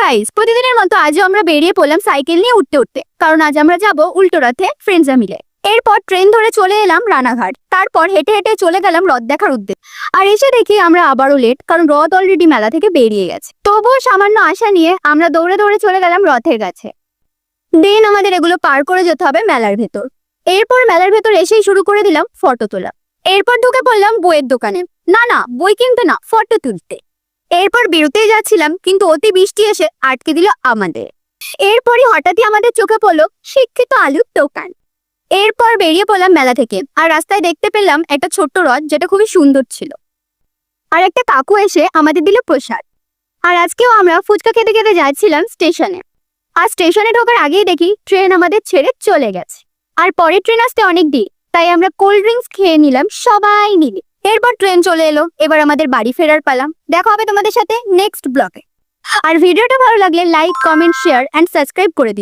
Guys, প্রতিদিনের মতো আজও আমরা বেরিয়ে পড়লাম সাইকেল নিয়ে উঠতে উঠতে, কারণ আজ আমরা যাব উল্টো রথে ফ্রেন্ডসরা মিলে। এরপর ট্রেন ধরে চলে এলাম রানাঘাট, তারপর হেঁটে হেঁটে চলে গেলাম রথ দেখার উদ্দেশ্যে। আর এসে দেখি আমরা আবারও লেট, কারণ রথ অলরেডি মেলা থেকে বেরিয়ে গেছে। তবুও সামান্য আশা নিয়ে আমরা দৌড়ে দৌড়ে চলে গেলাম রথের কাছে। দেন আমাদের এগুলো পার করে যেতে হবে মেলার ভেতর। এরপর মেলার ভেতর এসেই শুরু করে দিলাম ফটো তোলা। এরপর ঢুকে পড়লাম বইয়ের দোকানে। না, বই কিনতে না, ফটো তুলতে। এরপর বেরোতেই যাচ্ছিলাম, কিন্তু অতি বৃষ্টি এসে আটকে দিল আমাদের। এরপরই হঠাৎই আমাদের চোখে পড়লো শিক্ষিত আলুর দোকান। এরপর বেরিয়ে পড়লাম মেলা থেকে, আর রাস্তায় দেখতে পেলাম একটা ছোট্ট রথ, যেটা খুবই সুন্দর ছিল। আর একটা কাকু এসে আমাদের দিল প্রসাদ। আর আজকেও আমরা ফুচকা খেতে খেতে যাচ্ছিলাম স্টেশনে। আর স্টেশনে ঢোকার আগেই দেখি ট্রেন আমাদের ছেড়ে চলে গেছে। আর পরের ট্রেন আসতে অনেক দেরি, তাই আমরা কোল্ড ড্রিঙ্কস খেয়ে নিলাম সবাই মিলে। এরপর ট্রেন চলে এলো, এবার আমাদের বাড়ি ফেরার পালা। দেখা হবে তোমাদের সাথে নেক্সট ব্লগে। আর ভিডিওটা ভালো লাগলে like, comment, share and subscribe করে দিও।